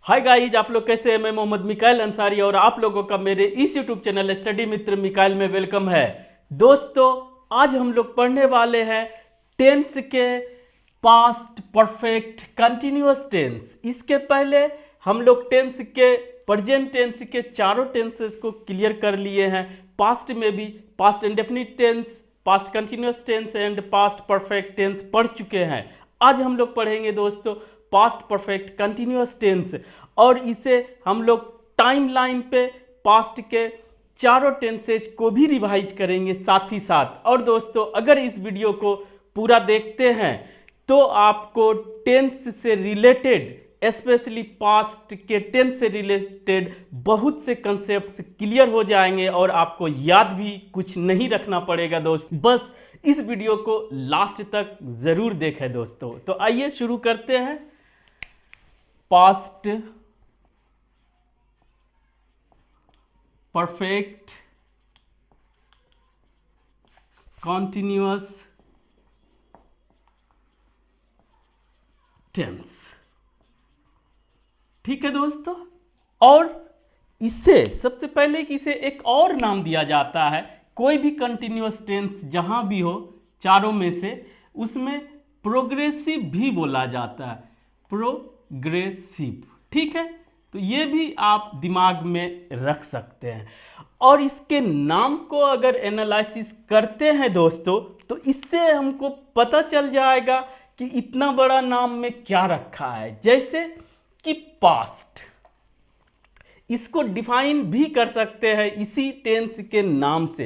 Hi guys, आप लोग कैसे हैं? मैं मोहम्मद मिकाइल अंसारी और आप लोगों का मेरे इस यूट्यूब चैनल स्टडी मित्र मिकाइल में वेलकम है। दोस्तों, आज हम लोग पढ़ने वाले हैं टेंस के पास्ट परफेक्ट कंटिन्यूअस टेंस। इसके पहले हम लोग टेंस के प्रेजेंट टेंस के चारों टेंसेस को क्लियर कर लिए हैं। पास्ट में भी past indefinite tense, past continuous tense and past perfect tense पढ़ चुके हैं। आज हम लोग पढ़ेंगे दोस्तों पास्ट परफेक्ट कंटिन्यूअस टेंस, और इसे हम लोग टाइम लाइन पे पास्ट के चारों टेंसेज को भी रिवाइज करेंगे साथ ही साथ। और दोस्तों, अगर इस वीडियो को पूरा देखते हैं तो आपको टेंस से रिलेटेड, स्पेशली पास्ट के टेंस से रिलेटेड बहुत से कंसेप्ट्स क्लियर हो जाएंगे और आपको याद भी कुछ नहीं रखना पड़ेगा दोस्त। बस इस वीडियो को लास्ट तक जरूर देखें दोस्तों। तो आइए शुरू करते हैं। पास्ट परफेक्ट कॉन्टिन्यूअस टेंस, ठीक है दोस्तों। और इसे सबसे पहले कि इसे एक और नाम दिया जाता है। कोई भी कंटिन्यूअस टेंस जहां भी हो चारों में से, उसमें प्रोग्रेसिव भी बोला जाता है, प्रोग्रेसिव, ठीक है। तो ये भी आप दिमाग में रख सकते हैं। और इसके नाम को अगर एनालिसिस करते हैं दोस्तों, तो इससे हमको पता चल जाएगा कि इतना बड़ा नाम में क्या रखा है। जैसे कि पास्ट, इसको डिफाइन भी कर सकते हैं इसी टेंस के नाम से।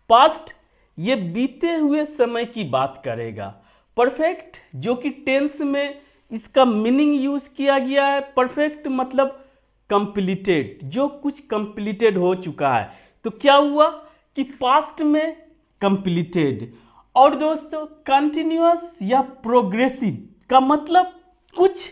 पास्ट ये बीते हुए समय की बात करेगा। परफेक्ट जो कि टेंस में इसका मीनिंग यूज किया गया है, परफेक्ट मतलब कंप्लीटेड, जो कुछ कंप्लीटेड हो चुका है। तो क्या हुआ कि पास्ट में कंप्लीटेड। और दोस्तों, कंटिन्यूअस या प्रोग्रेसिव का मतलब कुछ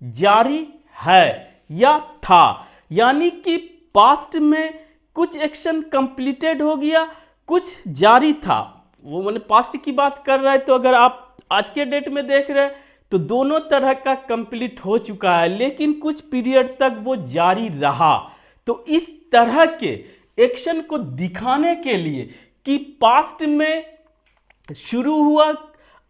जारी है या था, यानी कि पास्ट में कुछ एक्शन कंप्लीटेड हो गया, कुछ जारी था। वो मैंने पास्ट की बात कर रहा है, तो अगर आप आज के डेट में देख रहे हैं तो दोनों तरह का कंप्लीट हो चुका है, लेकिन कुछ पीरियड तक वो जारी रहा। तो इस तरह के एक्शन को दिखाने के लिए कि पास्ट में शुरू हुआ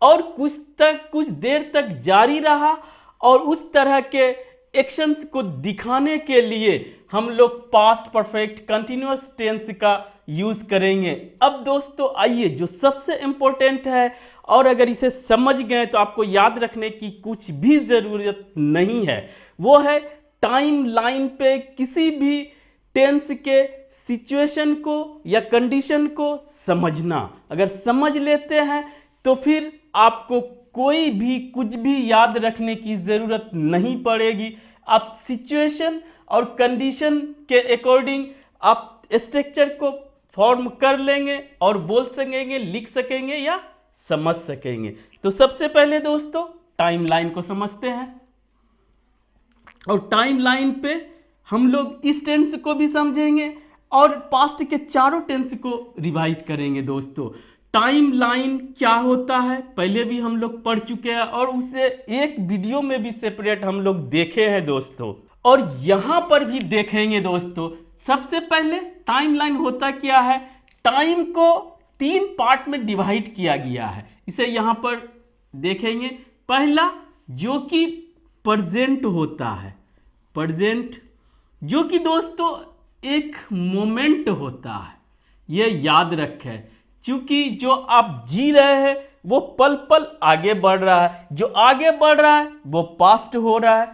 और कुछ देर तक जारी रहा, और उस तरह के एक्शंस को दिखाने के लिए हम लोग पास्ट परफेक्ट कंटिन्यूअस टेंस का यूज करेंगे। अब दोस्तों आइए, जो सबसे इंपॉर्टेंट है, और अगर इसे समझ गए तो आपको याद रखने की कुछ भी जरूरत नहीं है, वो है टाइम लाइन पे किसी भी टेंस के सिचुएशन को या कंडीशन को समझना। अगर समझ लेते हैं तो फिर आपको कोई भी कुछ भी याद रखने की जरूरत नहीं पड़ेगी। आप सिचुएशन और कंडीशन के अकॉर्डिंग आप स्ट्रक्चर को फॉर्म कर लेंगे और बोल सकेंगे, लिख सकेंगे या समझ सकेंगे। तो सबसे पहले दोस्तों टाइम लाइन को समझते हैं, और टाइम लाइन पे हम लोग इस टेंस को भी समझेंगे और पास्ट के चारों टेंस को रिवाइज करेंगे दोस्तों। टाइम लाइन क्या होता है पहले भी हम लोग पढ़ चुके हैं, और उसे एक वीडियो में भी सेपरेट हम लोग देखे हैं दोस्तों, और यहां पर भी देखेंगे दोस्तों। सबसे पहले टाइम लाइन होता क्या है, टाइम को 3 पार्ट में डिवाइड किया गया है, इसे यहां पर देखेंगे। पहला जो कि प्रेजेंट होता है, प्रेजेंट जो कि दोस्तों एक मोमेंट होता है, ये याद रखें, क्योंकि जो आप जी रहे हैं वो पल पल आगे बढ़ रहा है, जो आगे बढ़ रहा है वो पास्ट हो रहा है,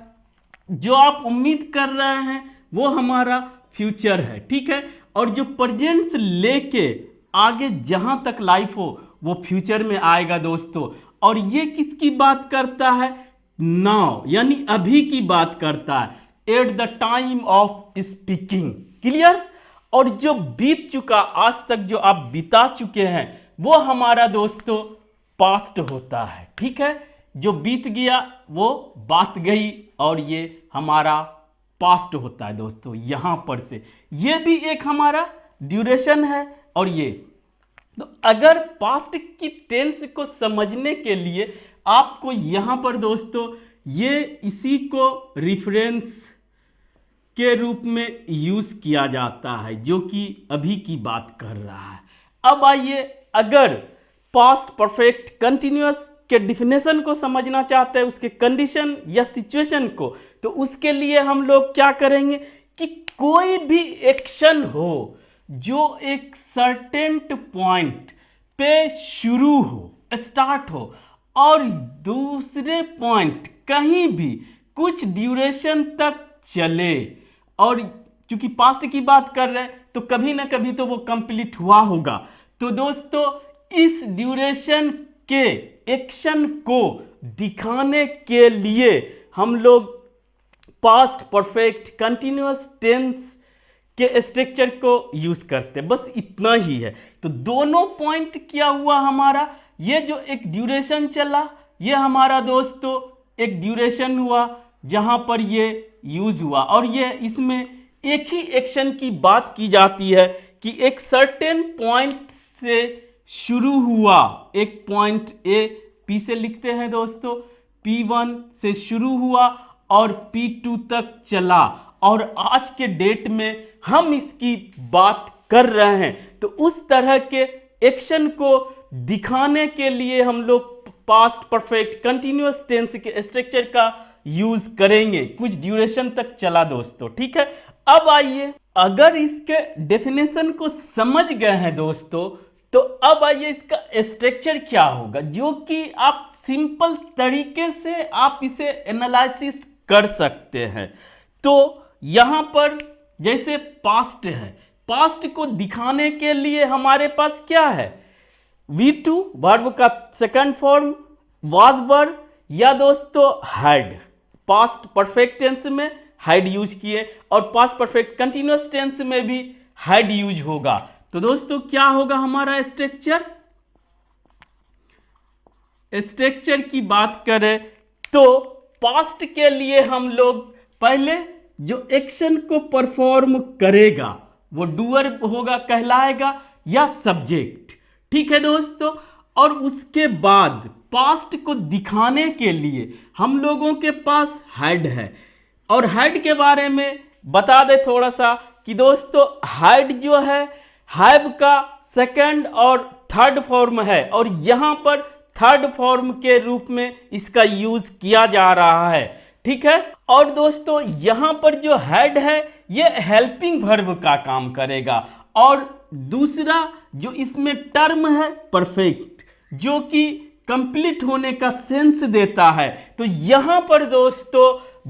जो आप उम्मीद कर रहे हैं वो हमारा फ्यूचर है, ठीक है। और जो प्रेजेंट से लेके आगे जहां तक लाइफ हो वो फ्यूचर में आएगा दोस्तों। और ये किसकी बात करता है, नाउ, यानी अभी की बात करता है, at the time of speaking, clear. और जो बीत चुका, आज तक जो आप बिता चुके हैं, वो हमारा दोस्तों पास्ट होता है, ठीक है। जो बीत गया वो बात गई, और ये हमारा पास्ट होता है दोस्तों। यहां पर से ये भी एक हमारा ड्यूरेशन है। और ये तो अगर पास्ट की टेंस को समझने के लिए आपको यहां पर दोस्तों ये इसी को रिफरेंस के रूप में यूज किया जाता है, जो कि अभी की बात कर रहा है। अब आइए, अगर पास्ट परफेक्ट कंटिन्यूअस के डिफिनेशन को समझना चाहते हैं, उसके कंडीशन या सिचुएशन को, तो उसके लिए हम लोग क्या करेंगे कि कोई भी एक्शन हो जो एक सर्टेन पॉइंट पे शुरू हो, स्टार्ट हो, और दूसरे पॉइंट कहीं भी कुछ ड्यूरेशन तक चले, और चूंकि पास्ट की बात कर रहे हैं तो कभी ना कभी तो वो कंप्लीट हुआ होगा। तो दोस्तों, इस ड्यूरेशन के एक्शन को दिखाने के लिए हम लोग पास्ट परफेक्ट कंटिन्यूअस टेंस के स्ट्रक्चर को यूज करते हैं। बस इतना ही है। तो दोनों पॉइंट क्या हुआ हमारा, ये जो एक ड्यूरेशन चला, ये हमारा दोस्तों एक ड्यूरेशन हुआ जहां पर ये यूज हुआ, और ये इसमें एक ही एक्शन की बात की जाती है कि एक सर्टेन पॉइंट से शुरू हुआ, एक पॉइंट ए पी से लिखते हैं दोस्तों, P1 से शुरू हुआ और P2 तक चला, और आज के डेट में हम इसकी बात कर रहे हैं। तो उस तरह के एक्शन को दिखाने के लिए हम लोग पास्ट परफेक्ट कंटिन्यूअस टेंस के स्ट्रक्चर का यूज करेंगे। कुछ ड्यूरेशन तक चला दोस्तों, ठीक है। अब आइए, अगर इसके डेफिनेशन को समझ गए हैं दोस्तों, तो अब आइए इसका स्ट्रक्चर क्या होगा, जो कि आप सिंपल तरीके से आप इसे एनालिसिस कर सकते हैं। तो यहां पर जैसे पास्ट है, पास्ट को दिखाने के लिए हमारे पास क्या है, V2 वर्ब का सेकंड फॉर्म, वाज वर्ब, या दोस्तों हैड। पास्ट परफेक्ट टेंस में हैड यूज किए, और पास्ट परफेक्ट कंटिन्यूअस टेंस में भी हैड यूज होगा। तो दोस्तों क्या होगा हमारा स्ट्रक्चर, स्ट्रक्चर की बात करें तो पास्ट के लिए हम लोग पहले जो एक्शन को परफॉर्म करेगा वो डूअर होगा, कहलाएगा, या सब्जेक्ट, ठीक है दोस्तों। और उसके बाद पास्ट को दिखाने के लिए हम लोगों के पास हैड है, और हैड के बारे में बता दे थोड़ा सा कि दोस्तों हैड जो है हैव का सेकंड और थर्ड फॉर्म है, और यहां पर थर्ड फॉर्म के रूप में इसका यूज किया जा रहा है, ठीक है। और दोस्तों यहां पर जो हैड है ये हेल्पिंग वर्ब का काम करेगा, और दूसरा जो इसमें टर्म है परफेक्ट, जो कि कंप्लीट होने का सेंस देता है। तो यहां पर दोस्तों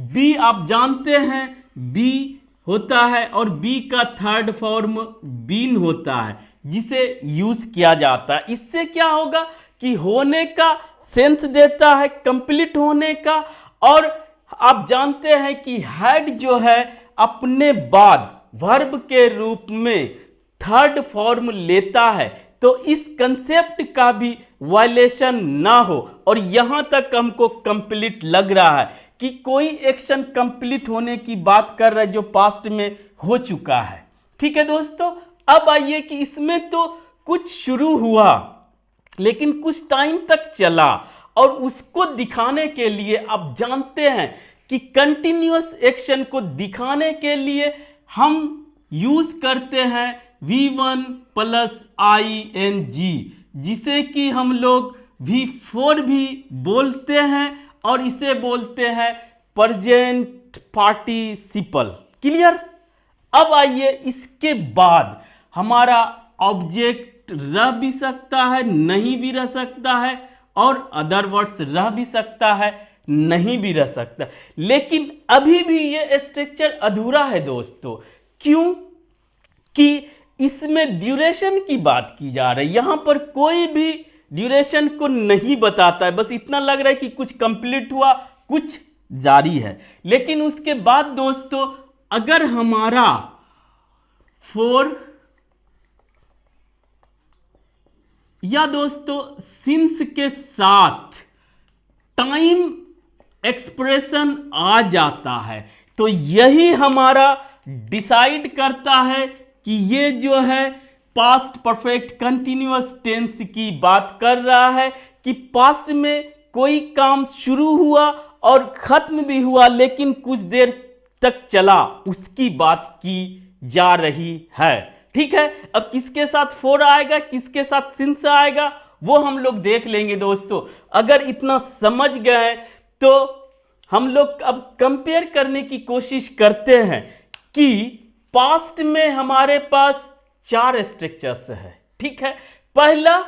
बी आप जानते हैं बी होता है, और बी का थर्ड फॉर्म बीन होता है, जिसे यूज किया जाता है। इससे क्या होगा कि होने का सेंस देता है, कंप्लीट होने का। और आप जानते हैं कि हैड जो है अपने बाद वर्ब के रूप में थर्ड फॉर्म लेता है, तो इस कंसेप्ट का भी वायलेशन ना हो। और यहां तक हमको कंप्लीट लग रहा है कि कोई एक्शन कंप्लीट होने की बात कर रहा है जो पास्ट में हो चुका है, ठीक है दोस्तों। अब आइए कि इसमें तो कुछ शुरू हुआ लेकिन कुछ टाइम तक चला, और उसको दिखाने के लिए आप जानते हैं कि कंटिन्यूअस एक्शन को दिखाने के लिए हम यूज करते हैं V1 प्लस ING, जिसे कि हम लोग V4 भी बोलते हैं, और इसे बोलते हैं प्रेजेंट पार्टिसिपल। क्लियर। अब आइए, इसके बाद हमारा ऑब्जेक्ट रह भी सकता है, नहीं भी रह सकता है, और अदर वर्ड्स रह भी सकता है, नहीं भी रह सकता। लेकिन अभी भी ये स्ट्रक्चर अधूरा है दोस्तों। क्यों? कि इसमें ड्यूरेशन की बात की जा रही है, यहां पर कोई भी ड्यूरेशन को नहीं बताता है, बस इतना लग रहा है कि कुछ कंप्लीट हुआ, कुछ जारी है। लेकिन उसके बाद दोस्तों अगर हमारा 4 या दोस्तों सिंस के साथ टाइम एक्सप्रेशन आ जाता है, तो यही हमारा डिसाइड करता है कि ये जो है पास्ट परफेक्ट कंटिन्यूअस टेंस की बात कर रहा है, कि पास्ट में कोई काम शुरू हुआ और खत्म भी हुआ, लेकिन कुछ देर तक चला उसकी बात की जा रही है। ठीक है, अब किसके साथ फोर आएगा, किसके साथ सिंस आएगा, वो हम लोग देख लेंगे दोस्तों। अगर इतना समझ गए तो हम लोग अब कंपेयर करने की कोशिश करते हैं कि पास्ट में हमारे पास 4 स्ट्रक्चर्स है। ठीक है, पहला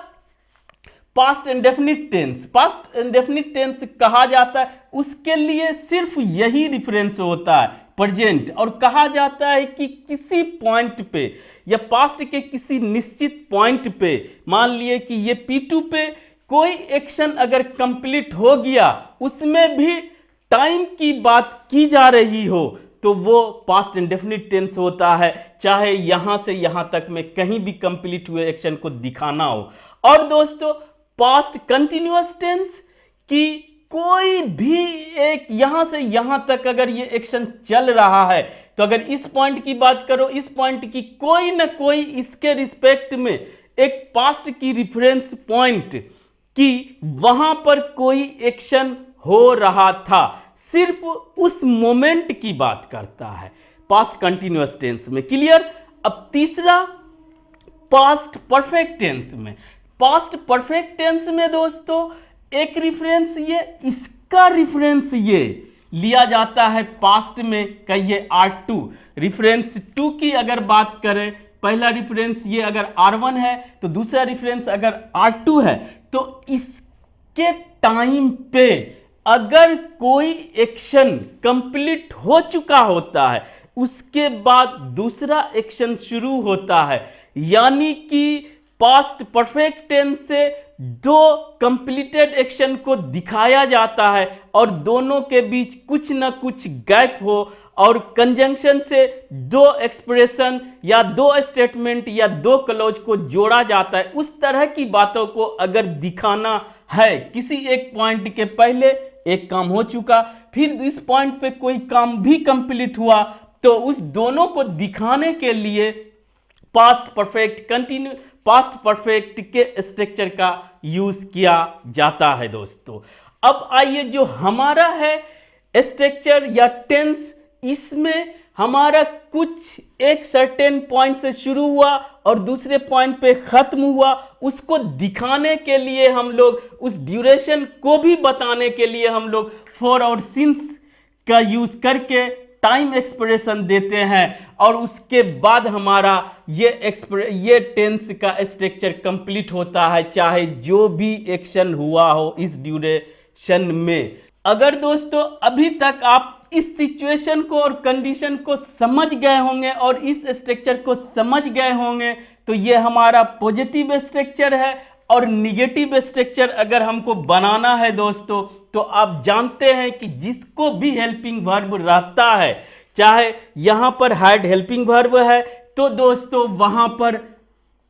past indefinite tense. Past indefinite tense कहा जाता है, उसके लिए सिर्फ यही रिफरेंस होता है प्रेजेंट, और कहा जाता है कि किसी पॉइंट पे या पास्ट के किसी निश्चित पॉइंट पे, मान लिए कि ये P2 पे कोई एक्शन अगर कंप्लीट हो गया, उसमें भी टाइम की बात की जा रही हो, तो वो पास्ट इंडेफिनिट टेंस होता है, चाहे यहां से यहां तक में कहीं भी कंप्लीट हुए एक्शन को दिखाना हो। और दोस्तों पास्ट कंटिन्यूअस टेंस की कोई भी एक यहां से यहां तक अगर ये एक्शन चल रहा है, तो अगर इस पॉइंट की बात करो, इस पॉइंट की कोई ना कोई इसके रिस्पेक्ट में एक पास्ट की रिफरेंस पॉइंट कि वहां पर कोई एक्शन हो रहा था, सिर्फ उस मोमेंट की बात करता है पास्ट कंटिन्यूअस टेंस में। क्लियर। अब तीसरा पास्ट परफेक्ट टेंस में। पास्ट परफेक्ट टेंस में दोस्तों एक रिफरेंस ये, इसका रिफरेंस ये लिया जाता है पास्ट में, कहिए R2। रिफरेंस 2 की अगर बात करें, पहला रिफरेंस ये अगर R1 है तो दूसरा रिफरेंस अगर R2 है, तो इसके टाइम पे अगर कोई एक्शन कंप्लीट हो चुका होता है, उसके बाद दूसरा एक्शन शुरू होता है, यानी कि पास्ट परफेक्ट टेंस से दो कंप्लीटेड एक्शन को दिखाया जाता है और दोनों के बीच कुछ ना कुछ गैप हो, और कंजंक्शन से दो एक्सप्रेशन या दो स्टेटमेंट या दो क्लॉज को जोड़ा जाता है। उस तरह की बातों को अगर दिखाना है, किसी एक पॉइंट के पहले एक काम हो चुका, फिर इस पॉइंट पे कोई काम भी कंप्लीट हुआ, तो उस दोनों को दिखाने के लिए past perfect continue past perfect के स्ट्रक्चर का यूज किया जाता है दोस्तों। अब आइए जो हमारा है स्ट्रक्चर या टेंस, इसमें हमारा कुछ एक सर्टेन पॉइंट से शुरू हुआ और दूसरे पॉइंट पे खत्म हुआ, उसको दिखाने के लिए हम लोग, उस ड्यूरेशन को भी बताने के लिए हम लोग फॉर और सिंस का यूज करके टाइम एक्सप्रेशन देते हैं, और उसके बाद हमारा ये टेंस का स्ट्रक्चर कंप्लीट होता है, चाहे जो भी एक्शन हुआ हो इस ड्यूरेशन में। अगर दोस्तों अभी तक आप इस सिचुएशन को और कंडीशन को समझ गए होंगे और इस स्ट्रक्चर को समझ गए होंगे, तो ये हमारा पॉजिटिव स्ट्रक्चर है। और निगेटिव स्ट्रक्चर अगर हमको बनाना है दोस्तों, तो आप जानते हैं कि जिसको भी हेल्पिंग वर्ब रहता है, चाहे यहां पर हैड हेल्पिंग वर्ब है, तो दोस्तों वहां पर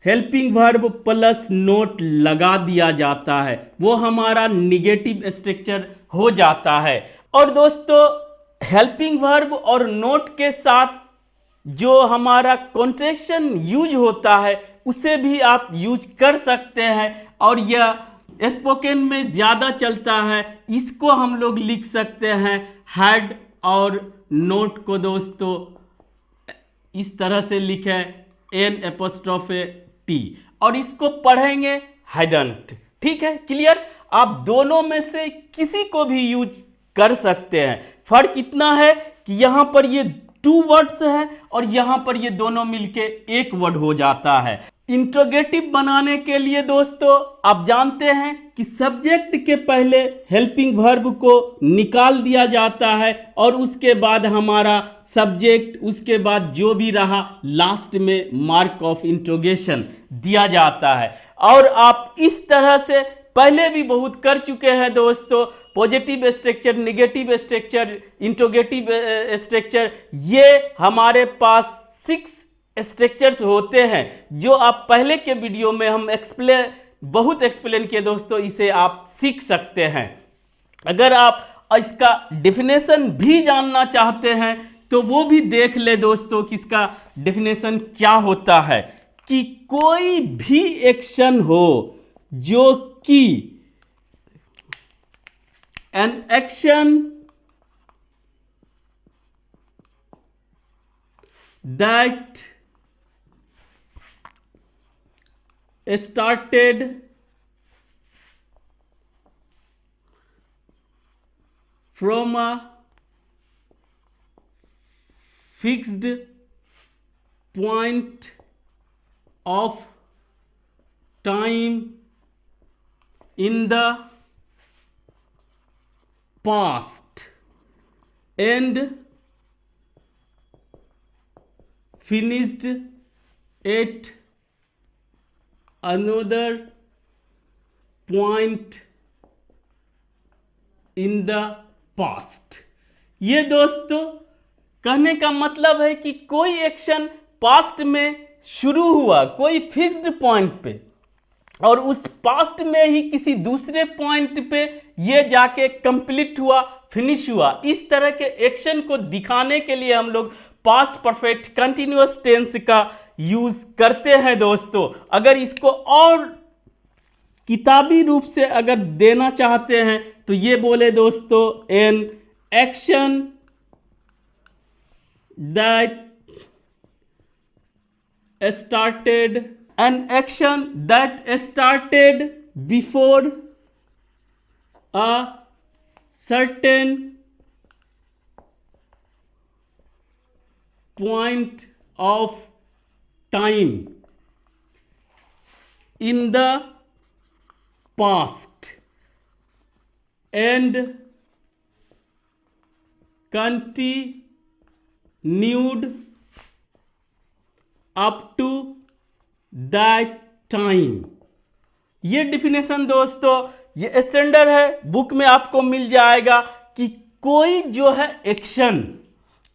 हेल्पिंग वर्ब प्लस नोट लगा दिया जाता है, वो हमारा निगेटिव स्ट्रक्चर हो जाता है। और दोस्तों हेल्पिंग वर्ब और नोट के साथ जो हमारा कॉन्ट्रैक्शन यूज होता है, उसे भी आप यूज कर सकते हैं, और यह स्पोकन में ज़्यादा चलता है। इसको हम लोग लिख सकते हैं हैड, और नोट को दोस्तों इस तरह से लिखें N'T, और इसको पढ़ेंगे हैडंट। ठीक है, क्लियर। आप दोनों में से किसी को भी यूज कर सकते हैं। फर्क इतना है कि यहां पर ये 2 वर्ड्स है और यहां पर ये दोनों मिलके एक वर्ड हो जाता है। इंट्रोगेटिव बनाने के लिए दोस्तों आप जानते हैं कि सब्जेक्ट के पहले हेल्पिंग वर्ब को निकाल दिया जाता है, और उसके बाद हमारा सब्जेक्ट, उसके बाद जो भी रहा लास्ट में मार्क ऑफ इंट्रोगेशन दिया जाता है। और आप इस तरह से पहले भी बहुत कर चुके हैं दोस्तों। Positive structure, negative structure, interrogative structure, ये हमारे पास 6 स्ट्रक्चर्स होते हैं, जो आप पहले के वीडियो में हम बहुत एक्सप्लेन किए दोस्तों। इसे आप सीख सकते हैं। अगर आप इसका डेफिनेशन भी जानना चाहते हैं तो वो भी देख ले दोस्तों कि इसका डेफिनेशन क्या होता है। कि कोई भी एक्शन हो जो कि an action that started from a fixed point of time in the past and finished at another point in the past। ये दोस्तों कहने का मतलब है कि कोई एक्शन पास्ट में शुरू हुआ कोई फिक्स्ड पॉइंट पे और उस पास्ट में ही किसी दूसरे पॉइंट पे ये जाके कंप्लीट हुआ, फिनिश हुआ। इस तरह के एक्शन को दिखाने के लिए हम लोग पास्ट परफेक्ट कंटिन्यूअस टेंस का यूज करते हैं दोस्तों। अगर इसको और किताबी रूप से अगर देना चाहते हैं तो ये बोले दोस्तों, an action that started before a certain point of time in the past and continued up to that time. ये डिफिनेशन दोस्तों ये स्टैंडर्ड है, बुक में आपको मिल जाएगा कि कोई जो है एक्शन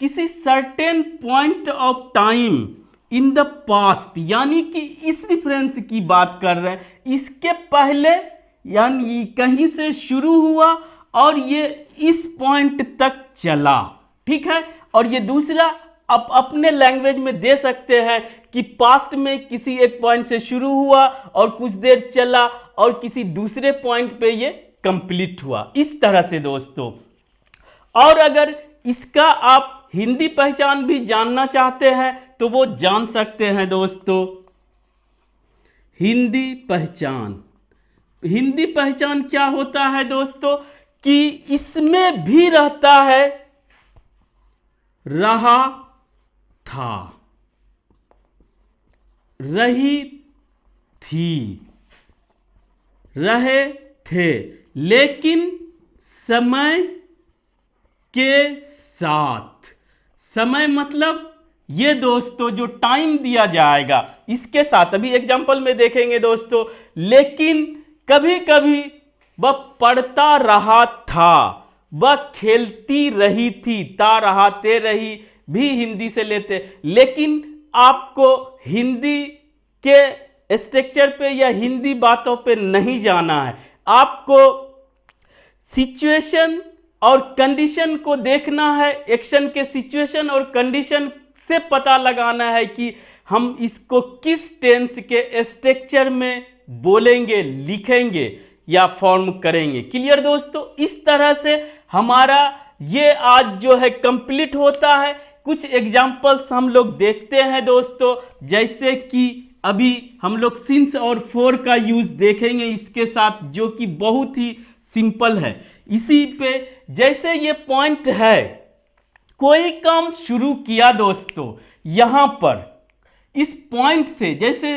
किसी certain point of time in the past, यानी कि इस रेफरेंस की बात कर रहे हैं, इसके पहले यानी कहीं से शुरू हुआ और ये इस पॉइंट तक चला, ठीक है। और ये दूसरा आप अपने लैंग्वेज में दे सकते हैं कि पास्ट में किसी एक पॉइंट से शुरू हुआ और कुछ देर चला और किसी दूसरे पॉइंट पे ये कंप्लीट हुआ, इस तरह से दोस्तों। और अगर इसका आप हिंदी पहचान भी जानना चाहते हैं तो वो जान सकते हैं दोस्तों। हिंदी पहचान क्या होता है दोस्तों कि इसमें भी रहता है रहा था, रही थी, रहे थे, लेकिन समय के साथ। समय मतलब ये दोस्तों जो टाइम दिया जाएगा इसके साथ, अभी एग्जांपल में देखेंगे दोस्तों। लेकिन कभी कभी वह पढ़ता रहा था, वह खेलती रही थी, ता रहा ते रही भी हिंदी से लेते। लेकिन आपको हिंदी के स्ट्रक्चर पे या हिंदी बातों पे नहीं जाना है, आपको सिचुएशन और कंडीशन को देखना है। एक्शन के सिचुएशन और कंडीशन से पता लगाना है कि हम इसको किस टेंस के स्ट्रक्चर में बोलेंगे, लिखेंगे या फॉर्म करेंगे। क्लियर दोस्तों, इस तरह से हमारा ये आज जो है कंप्लीट होता है। कुछ एग्जाम्पल्स हम लोग देखते हैं दोस्तों, जैसे कि अभी हम लोग सिंस और फॉर का यूज देखेंगे इसके साथ, जो कि बहुत ही सिंपल है। इसी पे जैसे ये पॉइंट है, कोई काम शुरू किया दोस्तों, यहां पर इस पॉइंट से, जैसे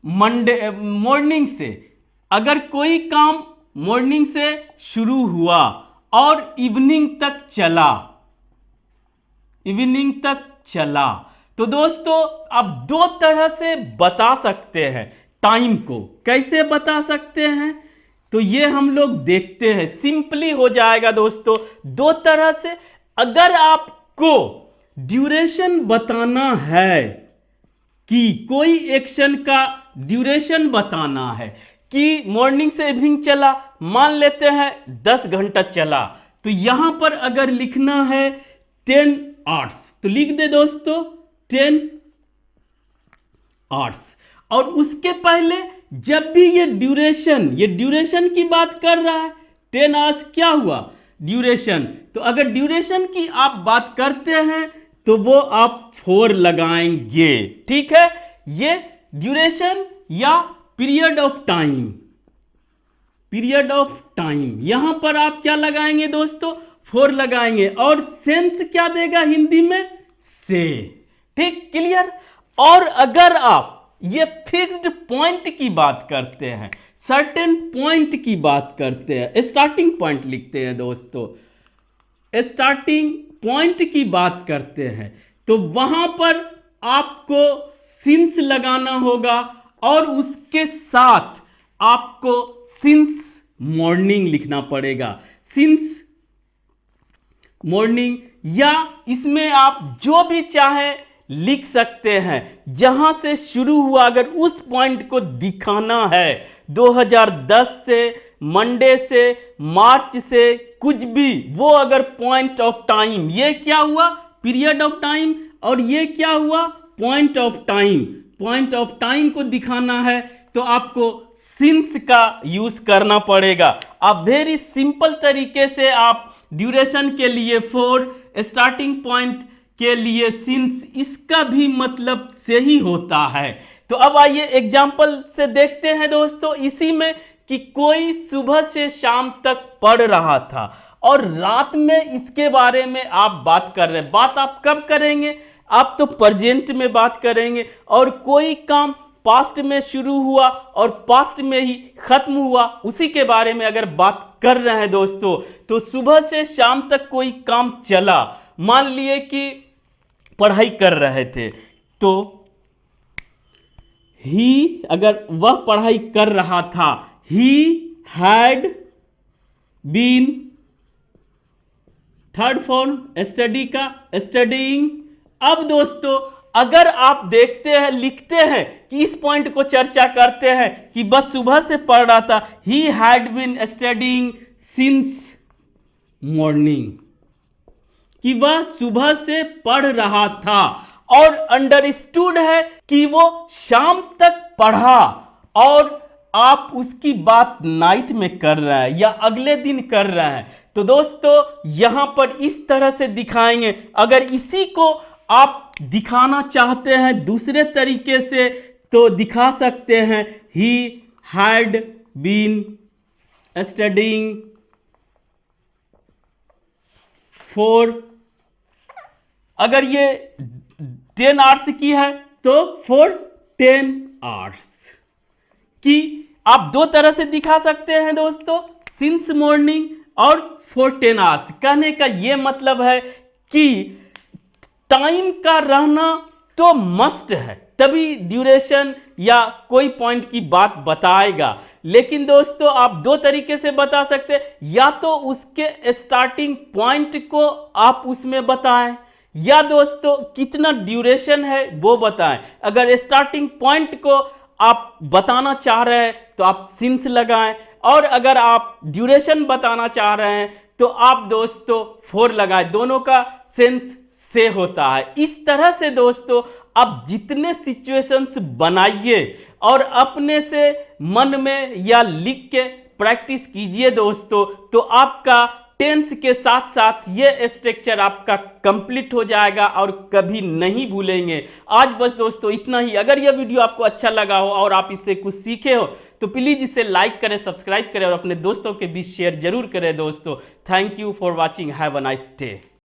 मंडे मॉर्निंग से, अगर कोई काम मॉर्निंग से शुरू हुआ और इवनिंग तक चला, तो दोस्तों आप दो तरह से बता सकते हैं टाइम को। कैसे बता सकते हैं तो ये हम लोग देखते हैं, सिंपली हो जाएगा दोस्तों दो तरह से। अगर आपको ड्यूरेशन बताना है कि कोई एक्शन का ड्यूरेशन बताना है कि मॉर्निंग से इवनिंग चला, मान लेते हैं 10 घंटा चला, तो यहां पर अगर लिखना है 10 आवर्स तो लिख दे दोस्तों 10 आवर्स। और उसके पहले जब भी ये ड्यूरेशन की बात कर रहा है, 10 आवर्स क्या हुआ ड्यूरेशन। तो अगर ड्यूरेशन की आप बात करते हैं तो वो आप 4 लगाएंगे। ठीक है, ये ड्यूरेशन या period of time, period of time, यहां पर आप क्या लगाएंगे दोस्तों, 4 लगाएंगे। और सेंस क्या देगा हिंदी में, से। ठीक, क्लियर। और अगर आप ये फिक्स्ड पॉइंट की बात करते हैं, सर्टेन पॉइंट की बात करते हैं, स्टार्टिंग पॉइंट लिखते हैं दोस्तों, स्टार्टिंग पॉइंट की बात करते हैं, तो वहां पर आपको सिंस लगाना होगा और उसके साथ आपको सिंस मॉर्निंग लिखना पड़ेगा, सिंस मॉर्निंग, या इसमें आप जो भी चाहे लिख सकते हैं, जहां से शुरू हुआ अगर उस पॉइंट को दिखाना है, 2010 से, मंडे से, मार्च से, कुछ भी, वो अगर पॉइंट ऑफ टाइम, ये क्या हुआ पीरियड ऑफ टाइम और ये क्या हुआ point of time, point of time को दिखाना है तो आपको सिंस का यूज करना पड़ेगा। अब वेरी सिंपल तरीके से आप ड्यूरेशन के लिए 4, स्टार्टिंग पॉइंट के लिए सिंस, इसका भी मतलब से ही होता है। तो अब आइए एग्जाम्पल से देखते हैं दोस्तों इसी में, कि कोई सुबह से शाम तक पढ़ रहा था और रात में इसके बारे में आप बात कर रहे हैं। बात आप कब करेंगे, आप तो प्रेजेंट में बात करेंगे। और कोई काम पास्ट में शुरू हुआ और पास्ट में ही खत्म हुआ, उसी के बारे में अगर बात कर रहे हैं दोस्तों, तो सुबह से शाम तक कोई काम चला, मान लिए कि पढ़ाई कर रहे थे, तो ही, अगर वह पढ़ाई कर रहा था, he had been, third form study का स्टडीइंग। अब दोस्तों अगर आप देखते हैं, लिखते हैं कि इस पॉइंट को चर्चा करते हैं कि बस सुबह से पढ़ रहा था, he had been studying since morning, कि वह सुबह से पढ़ रहा था, और अंडरस्टूड है कि वो शाम तक पढ़ा, और आप उसकी बात नाइट में कर रहे हैं या अगले दिन कर रहे हैं। तो दोस्तों यहां पर इस तरह से दिखाएंगे। अगर इसी को आप दिखाना चाहते हैं दूसरे तरीके से तो दिखा सकते हैं, he had been studying for, अगर ये 10 आवर्स की है तो फॉर 10 आवर्स, कि आप दो तरह से दिखा सकते हैं दोस्तों, सिंस मॉर्निंग और फॉर 10 आवर्स। कहने का यह मतलब है कि टाइम का रहना तो मस्ट है, तभी ड्यूरेशन या कोई पॉइंट की बात बताएगा। लेकिन दोस्तों आप दो तरीके से बता सकते हैं, या तो उसके स्टार्टिंग पॉइंट को आप उसमें बताएं, या दोस्तों कितना ड्यूरेशन है वो बताएं। अगर स्टार्टिंग पॉइंट को आप बताना चाह रहे हैं तो आप सिंस लगाएं, और अगर आप ड्यूरेशन बताना चाह रहे हैं तो आप दोस्तों 4 लगाएं। दोनों का सेंस से होता है। इस तरह से दोस्तों आप जितने सिचुएशंस बनाइए और अपने से मन में या लिख के प्रैक्टिस कीजिए दोस्तों, तो आपका टेंस के साथ साथ ये स्ट्रक्चर आपका कंप्लीट हो जाएगा और कभी नहीं भूलेंगे। आज बस दोस्तों इतना ही। अगर यह वीडियो आपको अच्छा लगा हो और आप इससे कुछ सीखे हो तो प्लीज इसे लाइक करें, सब्सक्राइब करें और अपने दोस्तों के बीच शेयर जरूर करें दोस्तों। Thank you for watching, have a nice day.